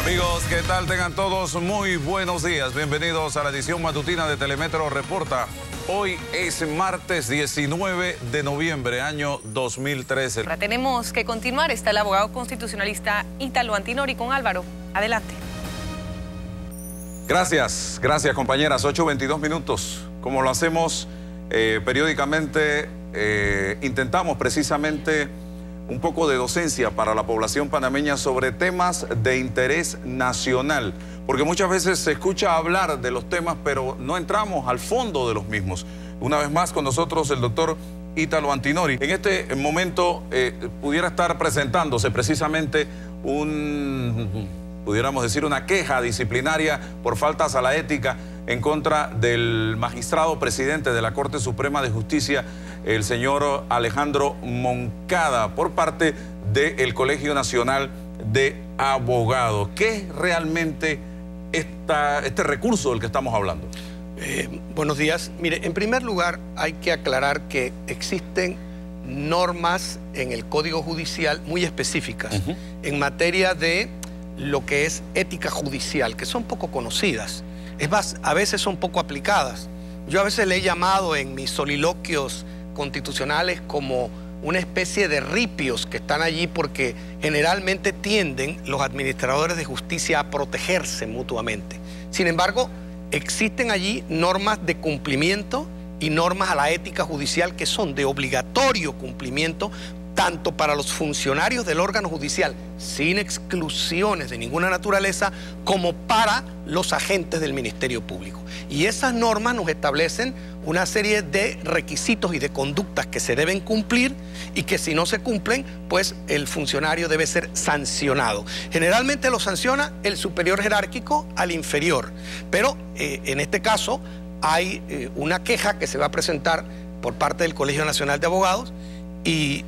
Amigos, ¿qué tal? Tengan todos muy buenos días. Bienvenidos a la edición matutina de Telemetro Reporta. Hoy es martes 19 de noviembre, año 2013. Ahora tenemos que continuar. Está el abogado constitucionalista Ítalo Antinori con Álvaro. Adelante. Gracias compañeras. 8:22 minutos. Como lo hacemos periódicamente, intentamos precisamente un poco de docencia para la población panameña sobre temas de interés nacional, porque muchas veces se escucha hablar de los temas, pero no entramos al fondo de los mismos. Una vez más con nosotros el doctor Ítalo Antinori. En este momento pudiera estar presentándose precisamente pudiéramos decir, una queja disciplinaria por faltas a la ética en contra del magistrado presidente de la Corte Suprema de Justicia, el señor Alejandro Moncada, por parte del Colegio Nacional de Abogados. ¿Qué es realmente este recurso del que estamos hablando? Buenos días. Mire, en primer lugar hay que aclarar que existen normas en el Código Judicial muy específicas en materia de lo que es ética judicial, que son poco conocidas. Es más, a veces son poco aplicadas. Yo a veces le he llamado en mis soliloquios constitucionales como una especie de ripios que están allí porque generalmente tienden los administradores de justicia a protegerse mutuamente. Sin embargo, existen allí normas de cumplimiento y normas a la ética judicial que son de obligatorio cumplimiento tanto para los funcionarios del órgano judicial, sin exclusiones de ninguna naturaleza, como para los agentes del Ministerio Público. Y esas normas nos establecen una serie de requisitos y de conductas que se deben cumplir y que si no se cumplen, pues el funcionario debe ser sancionado. Generalmente lo sanciona el superior jerárquico al inferior, pero en este caso hay una queja que se va a presentar por parte del Colegio Nacional de Abogados y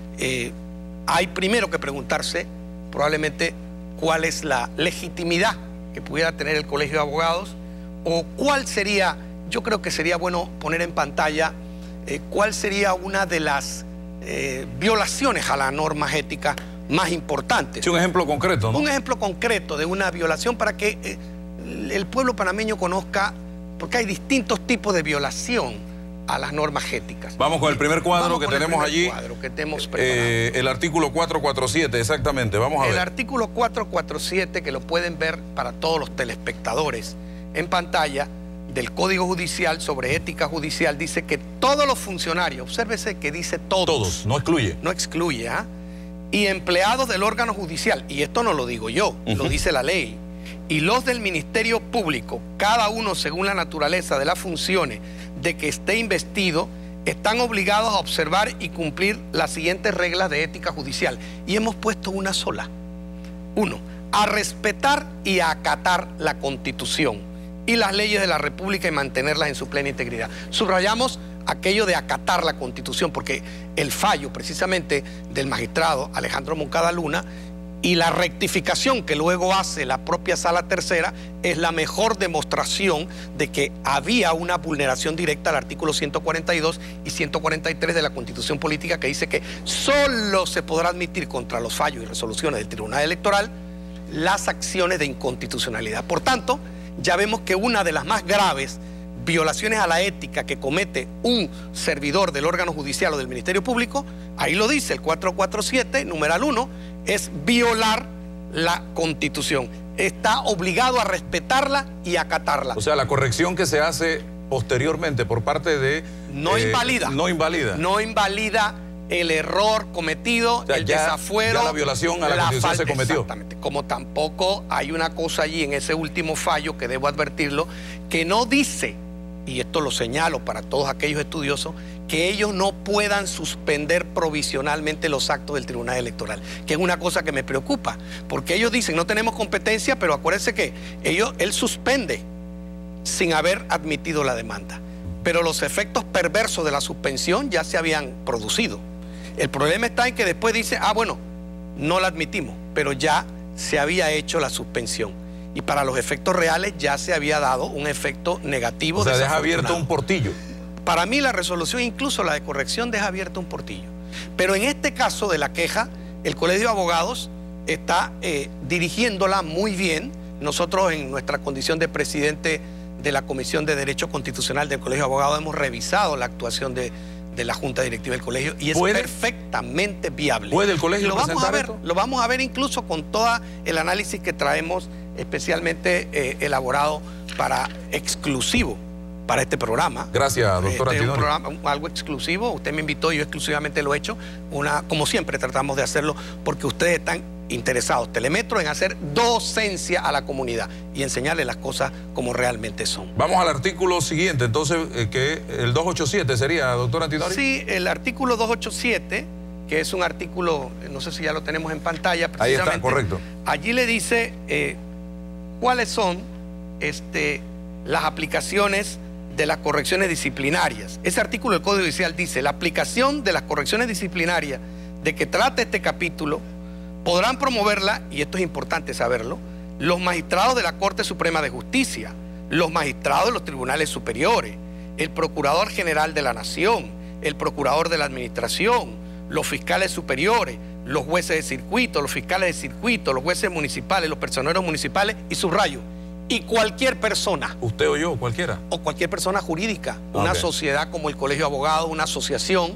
hay primero que preguntarse probablemente cuál es la legitimidad que pudiera tener el Colegio de Abogados o cuál sería, yo creo que sería bueno poner en pantalla cuál sería una de las violaciones a las normas éticas más importantes. Sí, un ejemplo concreto, ¿no? Un ejemplo concreto de una violación para que el pueblo panameño conozca, porque hay distintos tipos de violación a las normas éticas. Vamos con el primer cuadro que tenemos allí. Cuadro que tenemos preparado. El artículo 447, exactamente. Vamos a ver. El artículo 447, que lo pueden ver para todos los telespectadores en pantalla, del Código Judicial sobre ética judicial, dice que todos los funcionarios, obsérvese que dice todos. Todos, no excluye. No excluye, y empleados del órgano judicial, y esto no lo digo yo, lo dice la ley, y los del Ministerio Público, cada uno según la naturaleza de las funciones de que esté investido, están obligados a observar y cumplir las siguientes reglas de ética judicial. Y hemos puesto una sola. 1. A respetar y a acatar la Constitución y las leyes de la República y mantenerlas en su plena integridad. Subrayamos aquello de acatar la Constitución porque el fallo precisamente del magistrado Alejandro Moncada Luna y la rectificación que luego hace la propia Sala Tercera es la mejor demostración de que había una vulneración directa al artículo 142 y 143 de la Constitución Política, que dice que solo se podrá admitir contra los fallos y resoluciones del Tribunal Electoral las acciones de inconstitucionalidad. Por tanto, ya vemos que una de las más graves violaciones a la ética que comete un servidor del órgano judicial o del Ministerio Público, ahí lo dice el 447, numeral 1, es violar la Constitución. Está obligado a respetarla y acatarla. O sea, la corrección que se hace posteriormente por parte de... No invalida. No invalida. No invalida el error cometido, o sea, el desafuero. Ya la violación a la Constitución se cometió. Exactamente. Como tampoco hay una cosa allí en ese último fallo, que debo advertirlo, que no dice, y esto lo señalo para todos aquellos estudiosos, que ellos no puedan suspender provisionalmente los actos del Tribunal Electoral, que es una cosa que me preocupa, porque ellos dicen no tenemos competencia, pero acuérdense que él suspende sin haber admitido la demanda, pero los efectos perversos de la suspensión ya se habían producido. El problema está en que después dice, bueno, no la admitimos, pero ya se había hecho la suspensión. Y para los efectos reales ya se había dado un efecto negativo. O sea, deja abierto un portillo. Para mí la resolución, incluso la de corrección, deja abierto un portillo. Pero en este caso de la queja, el Colegio de Abogados está dirigiéndola muy bien, nosotros en nuestra condición de presidente de la Comisión de Derecho Constitucional del Colegio de Abogados hemos revisado la actuación de la Junta Directiva del Colegio y es perfectamente viable. ¿Puede el colegio presentar esto? Lo vamos a ver incluso con todo el análisis que traemos especialmente elaborado exclusivo para este programa. Gracias, doctora Antinori. Es un programa, algo exclusivo, usted me invitó, yo exclusivamente lo he hecho. Como siempre tratamos de hacerlo porque ustedes están interesados, Telemetro, en hacer docencia a la comunidad y enseñarles las cosas como realmente son. Vamos al artículo siguiente, entonces, que el 287 sería, doctora Antinori. Sí, el artículo 287, que es un artículo, no sé si ya lo tenemos en pantalla. Ahí está, correcto. Allí le dice cuáles son las aplicaciones de las correcciones disciplinarias. Ese artículo del Código Judicial dice: la aplicación de las correcciones disciplinarias de que trata este capítulo podrán promoverla, y esto es importante saberlo, los magistrados de la Corte Suprema de Justicia, los magistrados de los tribunales superiores, el Procurador General de la Nación, el Procurador de la Administración, los fiscales superiores, los jueces de circuito, los fiscales de circuito, los jueces municipales, los personeros municipales y subrayo. Y cualquier persona. ¿Usted o yo, cualquiera? O cualquier persona jurídica. Una sociedad como el Colegio de Abogados, una asociación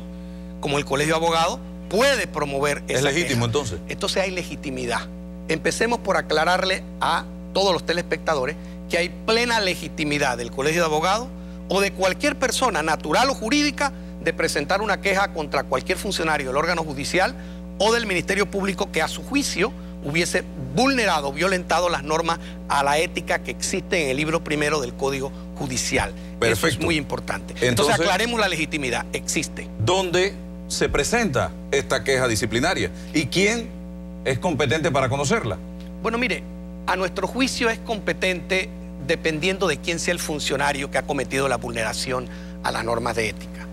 como el Colegio de Abogados, puede promover esa ¿Es legítimo queja. entonces? Entonces hay legitimidad. Empecemos por aclararle a todos los telespectadores que hay plena legitimidad del Colegio de Abogados o de cualquier persona natural o jurídica de presentar una queja contra cualquier funcionario del órgano judicial o del Ministerio Público que a su juicio hubiese vulnerado, violentado las normas a la ética que existe en el libro primero del Código Judicial. Perfecto. Eso es muy importante. Entonces, aclaremos la legitimidad. Existe. ¿Dónde se presenta esta queja disciplinaria? ¿Y quién es competente para conocerla? Bueno, mire, a nuestro juicio es competente dependiendo de quién sea el funcionario que ha cometido la vulneración a las normas de ética.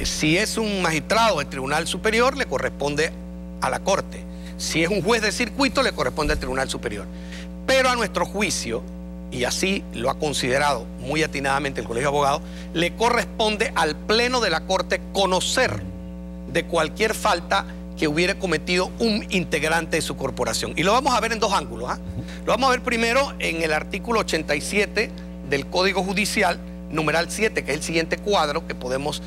Si es un magistrado del Tribunal Superior, le corresponde a la Corte. Si es un juez de circuito, le corresponde al Tribunal Superior. Pero a nuestro juicio, y así lo ha considerado muy atinadamente el Colegio de Abogados, le corresponde al Pleno de la Corte conocer de cualquier falta que hubiera cometido un integrante de su corporación. Y lo vamos a ver en dos ángulos. Lo vamos a ver primero en el artículo 87 del Código Judicial, numeral 7, que es el siguiente cuadro que podemos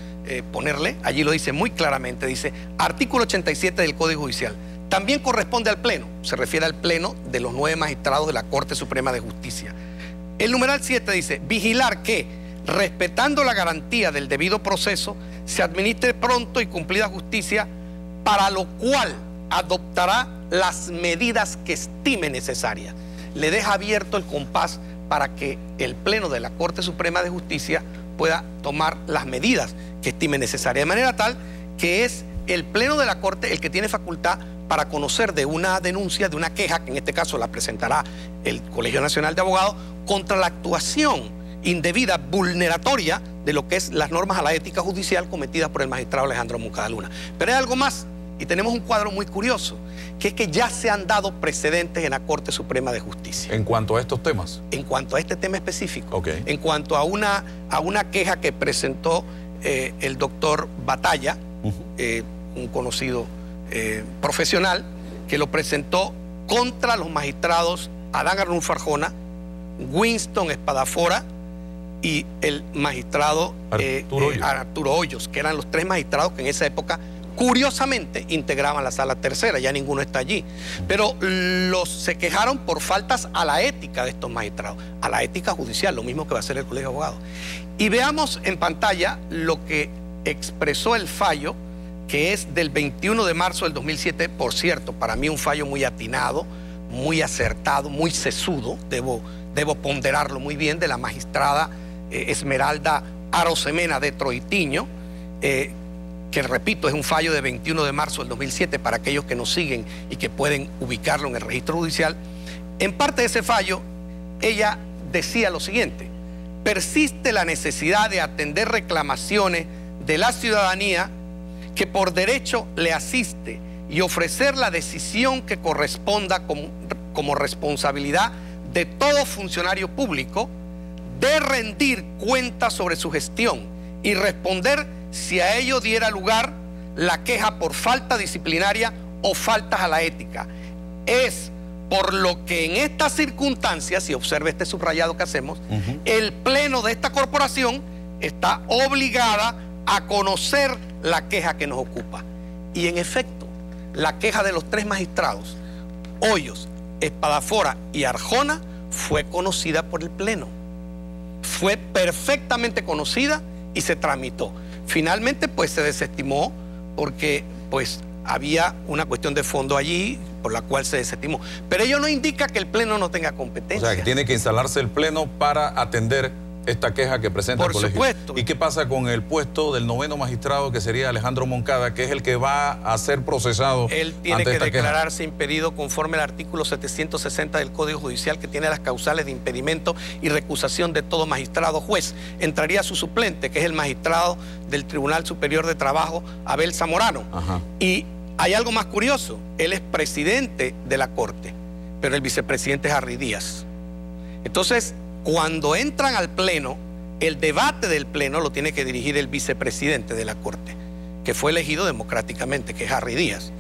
ponerle. Allí lo dice muy claramente, dice, artículo 87 del Código Judicial. También corresponde al Pleno, se refiere al Pleno de los 9 magistrados de la Corte Suprema de Justicia. El numeral 7 dice, vigilar que, respetando la garantía del debido proceso, se administre pronto y cumplida justicia, para lo cual adoptará las medidas que estime necesarias. Le deja abierto el compás para que el Pleno de la Corte Suprema de Justicia pueda tomar las medidas que estime necesarias, de manera tal que es el Pleno de la Corte el que tiene facultad para conocer de una denuncia, de una queja, que en este caso la presentará el Colegio Nacional de Abogados, contra la actuación indebida, vulneratoria de lo que es las normas a la ética judicial cometidas por el magistrado Alejandro Moncada Luna. Pero hay algo más, y tenemos un cuadro muy curioso, que es que ya se han dado precedentes en la Corte Suprema de Justicia. ¿En cuanto a estos temas? En cuanto a este tema específico. Okay. En cuanto a una queja que presentó el doctor Batalla, un conocido profesional, que lo presentó contra los magistrados Adán Arnulfo Arjona, Winston Espadafora y el magistrado Arturo Hoyos, que eran los 3 magistrados que en esa época curiosamente integraban la Sala Tercera. Ya ninguno está allí, pero se quejaron por faltas a la ética de estos magistrados, a la ética judicial, lo mismo que va a hacer el Colegio de Abogados. Y veamos en pantalla lo que expresó el fallo, que es del 21 de marzo del 2007, por cierto, para mí un fallo muy atinado, muy acertado, muy sesudo, debo ponderarlo muy bien, de la magistrada Esmeralda Arosemena de Troitiño, que repito, es un fallo de 21 de marzo del 2007 para aquellos que nos siguen y que pueden ubicarlo en el registro judicial. En parte de ese fallo, ella decía lo siguiente: persiste la necesidad de atender reclamaciones de la ciudadanía que por derecho le asiste y ofrecer la decisión que corresponda como responsabilidad de todo funcionario público de rendir cuentas sobre su gestión y responder si a ello diera lugar la queja por falta disciplinaria o faltas a la ética. Es Por lo que en estas circunstancias, si observa este subrayado que hacemos, el pleno de esta corporación está obligada a conocer la queja que nos ocupa. Y en efecto, la queja de los 3 magistrados, Hoyos, Espadafora y Arjona, fue conocida por el pleno. Fue perfectamente conocida y se tramitó. Finalmente, pues se desestimó porque pues había una cuestión de fondo allí por la cual se desestimó. Pero ello no indica que el pleno no tenga competencia. O sea, que tiene que instalarse el pleno para atender esta queja que presenta el colegio. Por supuesto. ¿Y qué pasa con el puesto del 9º magistrado, que sería Alejandro Moncada, que es el que va a ser procesado? Él tiene ante que declararse queja? impedido conforme al artículo 760 del Código Judicial, que tiene las causales de impedimento y recusación de todo magistrado juez. Entraría su suplente, que es el magistrado del Tribunal Superior de Trabajo, Abel Zamorano. Ajá. Y hay algo más curioso, él es presidente de la Corte, pero el vicepresidente es Harry Díaz. Entonces, cuando entran al pleno, el debate del pleno lo tiene que dirigir el vicepresidente de la Corte, que fue elegido democráticamente, que es Harry Díaz.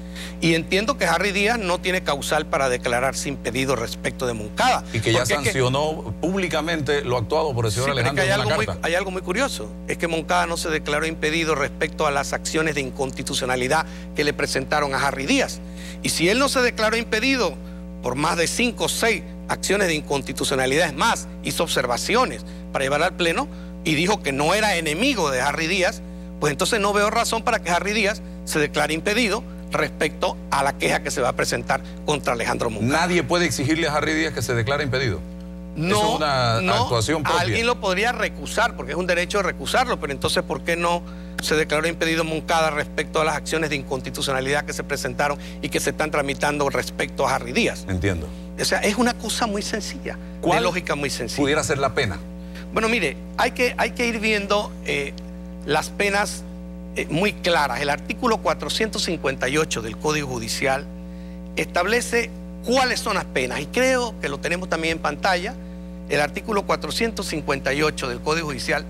Y entiendo que Harry Díaz no tiene causal para declararse impedido respecto de Moncada. Y que ya sancionó públicamente lo actuado por el señor Alejandro en una carta. Hay algo muy curioso, es que Moncada no se declaró impedido respecto a las acciones de inconstitucionalidad que le presentaron a Harry Díaz. Y si él no se declaró impedido por más de 5 o 6 acciones de inconstitucionalidad, es más, hizo observaciones para llevar al pleno y dijo que no era enemigo de Harry Díaz, pues entonces no veo razón para que Harry Díaz se declare impedido respecto a la queja que se va a presentar contra Alejandro Moncada. Nadie puede exigirle a Harry Díaz que se declare impedido. No, eso es una actuación propia. Alguien lo podría recusar, porque es un derecho de recusarlo, pero entonces ¿por qué no se declaró impedido Moncada respecto a las acciones de inconstitucionalidad que se presentaron y que se están tramitando respecto a Harry Díaz? Entiendo. O sea, es una cosa muy sencilla, de lógica muy sencilla. ¿Pudiera ser la pena? Bueno, mire, hay que ir viendo las penas muy claras. El artículo 458 del Código Judicial establece cuáles son las penas, y creo que lo tenemos también en pantalla. El artículo 458 del Código Judicial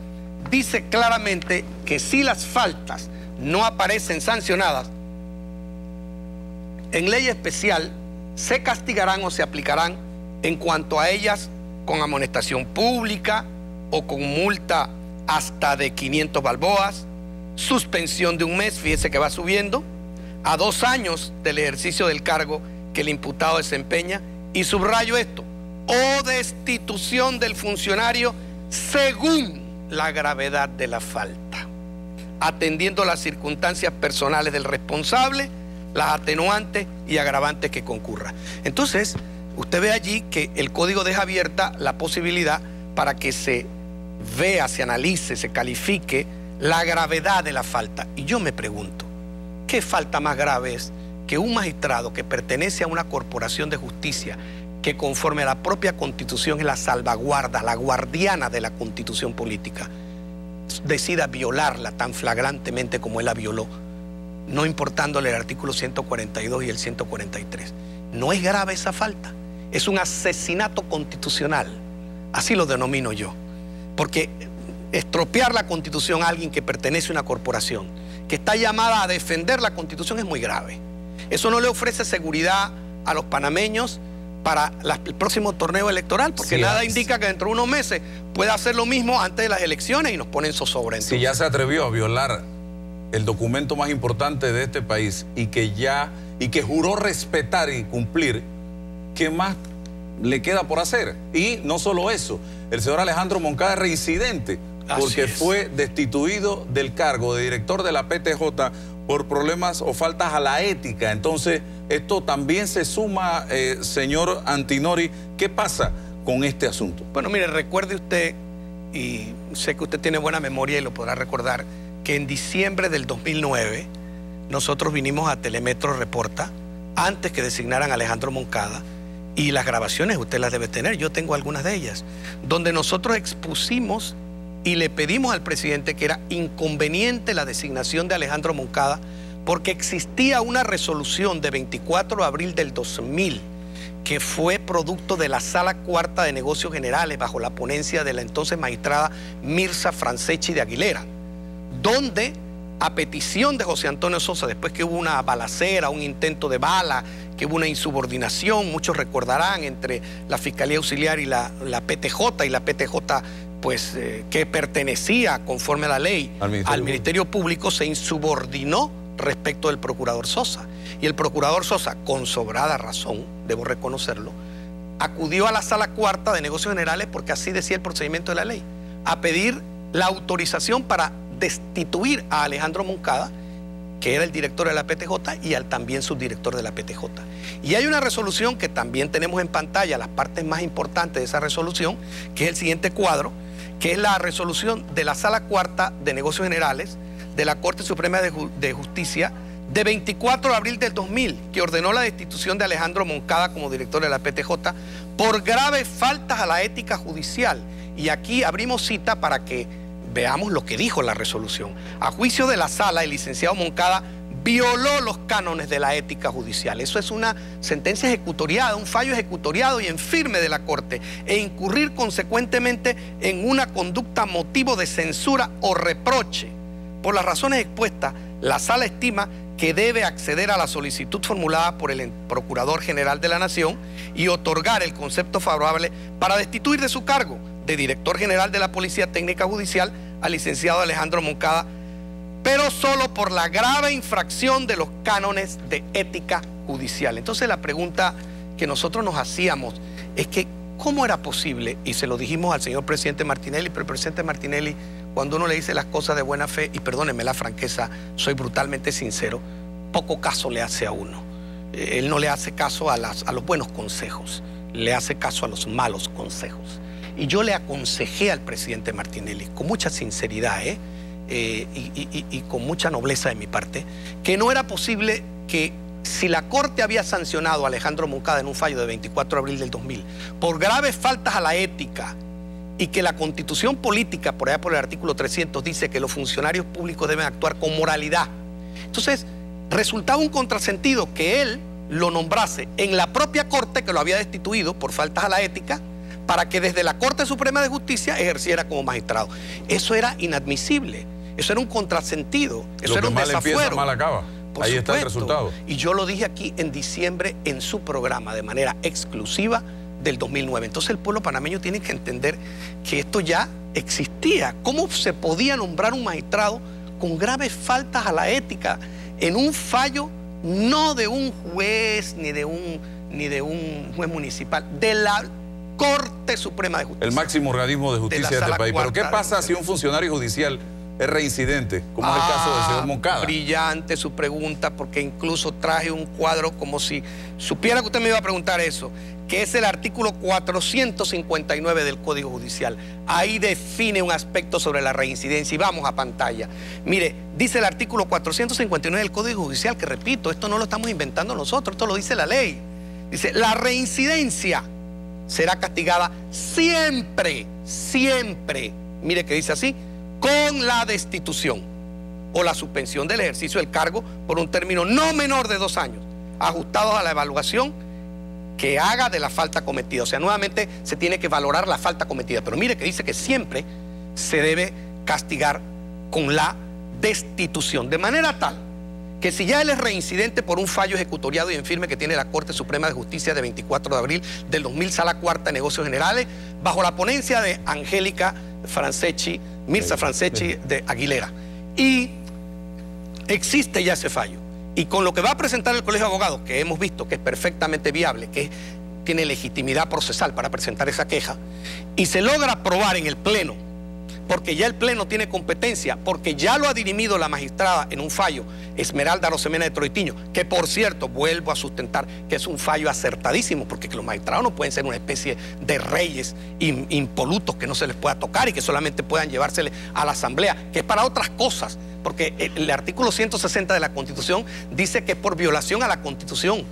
dice claramente que si las faltas no aparecen sancionadas, en ley especial se castigarán o se aplicarán en cuanto a ellas con amonestación pública o con multa hasta de 500 balboas, suspensión de 1 mes, fíjese que va subiendo, a 2 años del ejercicio del cargo que el imputado desempeña, y subrayo esto, o destitución del funcionario según la gravedad de la falta, atendiendo las circunstancias personales del responsable, las atenuantes y agravantes que concurra. Entonces, usted ve allí que el código deja abierta la posibilidad para que se vea, se analice, se califique la gravedad de la falta. Y yo me pregunto, ¿qué falta más grave es que un magistrado que pertenece a una corporación de justicia que conforme a la propia Constitución es la salvaguarda, la guardiana de la Constitución política, decida violarla tan flagrantemente como él la violó, no importándole el artículo 142 y el 143? No es grave esa falta, es un asesinato constitucional, así lo denomino yo, porque estropear la Constitución a alguien que pertenece a una corporación, que está llamada a defender la Constitución, es muy grave. Eso no le ofrece seguridad a los panameños para el próximo torneo electoral, porque nada indica que dentro de unos meses pueda hacer lo mismo antes de las elecciones y nos ponen zozobra. Si ya se atrevió a violar el documento más importante de este país y que juró respetar y cumplir, ¿qué más le queda por hacer? Y no solo eso, el señor Alejandro Moncada es reincidente, porque fue destituido del cargo de director de la PTJ por problemas o faltas a la ética. Entonces, esto también se suma, señor Antinori. ¿Qué pasa con este asunto? Bueno, mire, recuerde usted, y sé que usted tiene buena memoria y lo podrá recordar, que en diciembre del 2009 nosotros vinimos a Telemetro Reporta, antes que designaran a Alejandro Moncada, y las grabaciones usted las debe tener, yo tengo algunas de ellas, donde nosotros expusimos y le pedimos al presidente que era inconveniente la designación de Alejandro Moncada porque existía una resolución de 24 de abril del 2000 que fue producto de la Sala Cuarta de Negocios Generales bajo la ponencia de la entonces magistrada Mirza Franceschi de Aguilera, donde a petición de José Antonio Sosa, después que hubo una balacera, un intento de bala, que hubo una insubordinación, muchos recordarán, entre la Fiscalía Auxiliar y la PTJ, y la PTJ, pues, que pertenecía, conforme a la ley, al Ministerio Público, se insubordinó respecto del procurador Sosa. Y el procurador Sosa, con sobrada razón, debo reconocerlo, acudió a la Sala Cuarta de Negocios Generales, porque así decía el procedimiento de la ley, a pedir la autorización para destituir a Alejandro Moncada, que era el director de la PTJ, y al también subdirector de la PTJ. Y hay una resolución que también tenemos en pantalla, las partes más importantes de esa resolución, que es el siguiente cuadro, que es la resolución de la Sala Cuarta de Negocios Generales de la Corte Suprema de Justicia de 24 de abril del 2000, que ordenó la destitución de Alejandro Moncada como director de la PTJ por graves faltas a la ética judicial. Y aquí abrimos cita para que veamos lo que dijo la resolución. A juicio de la sala, el licenciado Moncada violó los cánones de la ética judicial. Eso es una sentencia ejecutoriada, un fallo ejecutoriado y en firme de la Corte, e incurrir consecuentemente en una conducta motivo de censura o reproche. Por las razones expuestas, la sala estima que debe acceder a la solicitud formulada por el Procurador General de la Nación y otorgar el concepto favorable para destituir de su cargo de Director General de la Policía Técnica Judicial al licenciado Alejandro Moncada, pero solo por la grave infracción de los cánones de ética judicial. Entonces la pregunta que nosotros nos hacíamos es que ¿cómo era posible? Y se lo dijimos al señor presidente Martinelli, pero el presidente Martinelli, cuando uno le dice las cosas de buena fe, y perdónenme la franqueza, soy brutalmente sincero, poco caso le hace a uno. Él no le hace caso a los buenos consejos, le hace caso a los malos consejos. Y yo le aconsejé al presidente Martinelli, con mucha sinceridad, y con mucha nobleza de mi parte, que no era posible que, si la Corte había sancionado a Alejandro Moncada en un fallo de 24 de abril del 2000 por graves faltas a la ética, y que la Constitución política, por allá por el artículo 300, dice que los funcionarios públicos deben actuar con moralidad. Entonces, resultaba un contrasentido que él lo nombrase en la propia Corte, que lo había destituido por faltas a la ética, para que desde la Corte Suprema de Justicia ejerciera como magistrado. Eso era inadmisible, eso era un contrasentido, eso era un desafuero. Lo que mal empieza, mal acaba. Ahí está el resultado. Y yo lo dije aquí en diciembre en su programa de manera exclusiva del 2009. Entonces el pueblo panameño tiene que entender que esto ya existía. ¿Cómo se podía nombrar un magistrado con graves faltas a la ética en un fallo no de un juez ni de un juez municipal, de la Corte Suprema de Justicia? El máximo organismo de justicia de este país. Pero ¿qué pasa si un funcionario judicial es reincidente, como es el caso del señor Moncada? Brillante su pregunta, porque incluso traje un cuadro como si supiera que usted me iba a preguntar eso, que es el artículo 459 del Código Judicial. Ahí define un aspecto sobre la reincidencia y vamos a pantalla. Mire, dice el artículo 459 del Código Judicial, que repito, esto no lo estamos inventando nosotros, esto lo dice la ley. Dice, la reincidencia será castigada siempre, mire que dice así, con la destitución o la suspensión del ejercicio del cargo por un término no menor de 2 años, ajustados a la evaluación que haga de la falta cometida. O sea, nuevamente se tiene que valorar la falta cometida, pero mire que dice que siempre se debe castigar con la destitución, de manera tal que si ya él es reincidente por un fallo ejecutoriado y en firme que tiene la Corte Suprema de Justicia de 24 de abril del 2000, Sala Cuarta de Negocios Generales, bajo la ponencia de Angélica Franceschi, Mirza Franceschi de Aguilera, y existe ya ese fallo, y con lo que va a presentar el Colegio de Abogados, que hemos visto que es perfectamente viable, que tiene legitimidad procesal para presentar esa queja, y se logra aprobar en el Pleno, porque ya el Pleno tiene competencia, porque ya lo ha dirimido la magistrada en un fallo, Esmeralda Arosemena de Troitiño, que por cierto, vuelvo a sustentar que es un fallo acertadísimo, porque que los magistrados no pueden ser una especie de reyes impolutos que no se les pueda tocar y que solamente puedan llevársele a la Asamblea, que es para otras cosas, porque el artículo 160 de la Constitución dice que es por violación a la Constitución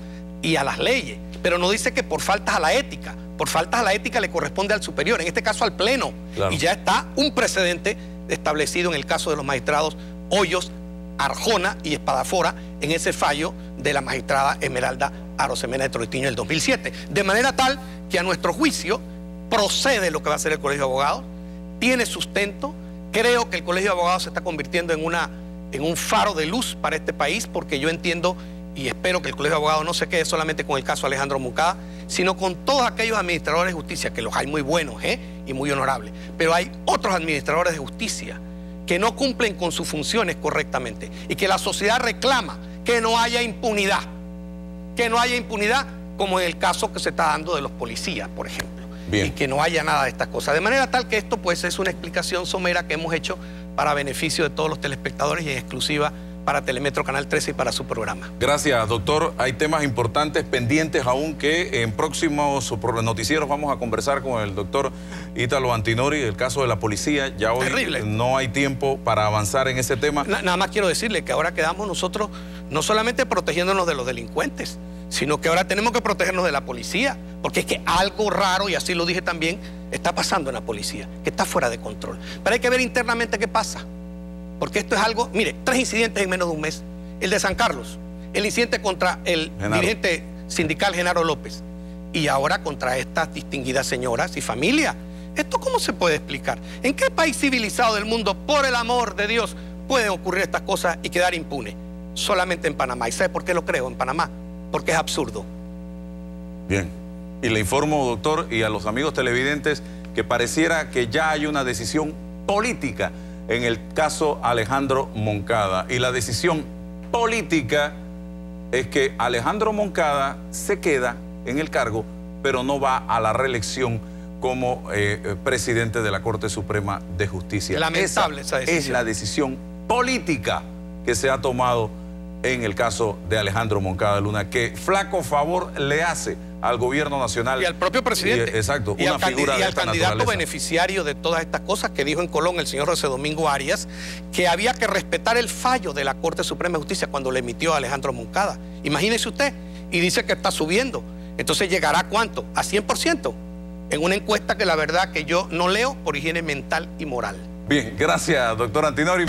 y a las leyes, pero no dice que por faltas a la ética. Por faltas a la ética le corresponde al superior, en este caso al Pleno. Claro. Y ya está un precedente establecido en el caso de los magistrados Hoyos, Arjona y Espadafora en ese fallo de la magistrada Esmeralda Arosemena de Troitiño del 2007. De manera tal que a nuestro juicio procede lo que va a hacer el Colegio de Abogados, tiene sustento. Creo que el Colegio de Abogados se está convirtiendo en un faro de luz para este país, porque yo entiendo y espero que el Colegio de Abogados no se quede solamente con el caso Alejandro Moncada, sino con todos aquellos administradores de justicia, que los hay muy buenos y muy honorables, pero hay otros administradores de justicia que no cumplen con sus funciones correctamente y que la sociedad reclama que no haya impunidad, como en el caso que se está dando de los policías, por ejemplo. Bien. Y que no haya nada de estas cosas. De manera tal que esto pues es una explicación somera que hemos hecho para beneficio de todos los telespectadores y en exclusiva para Telemetro Canal 13 y para su programa. Gracias, doctor. Hay temas importantes pendientes aún que en próximos noticieros vamos a conversar con el doctor Ítalo Antinori, el caso de la policía. Ya hoy no hay tiempo para avanzar en ese tema. Nada más quiero decirle que ahora quedamos nosotros no solamente protegiéndonos de los delincuentes, sino que ahora tenemos que protegernos de la policía, porque es que algo raro, y así lo dije también, está pasando en la policía, que está fuera de control. Pero hay que ver internamente qué pasa, porque esto es algo, mire, 3 incidentes en menos de un mes. El de San Carlos, el incidente contra el dirigente sindical Genaro López, y ahora contra estas distinguidas señoras y familia. ¿Esto cómo se puede explicar? ¿En qué país civilizado del mundo, por el amor de Dios, pueden ocurrir estas cosas y quedar impune? Solamente en Panamá. ¿Y sabe por qué lo creo? En Panamá. Porque es absurdo. Bien. Y le informo, doctor, y a los amigos televidentes, que pareciera que ya hay una decisión política en el caso Alejandro Moncada. Y la decisión política es que Alejandro Moncada se queda en el cargo, pero no va a la reelección como presidente de la Corte Suprema de Justicia. Lamentable esa decisión. Es la decisión política que se ha tomado en el caso de Alejandro Moncada Luna, que flaco favor le hace al gobierno nacional. Y al propio presidente. Exacto, y una figura de esta naturaleza. Y al candidato beneficiario de todas estas cosas, que dijo en Colón el señor José Domingo Arias, que había que respetar el fallo de la Corte Suprema de Justicia cuando le emitió a Alejandro Moncada. Imagínese usted, y dice que está subiendo. Entonces, ¿llegará a cuánto? ¿A 100%? En una encuesta que la verdad que yo no leo por higiene mental y moral. Bien, gracias, doctor Antinori.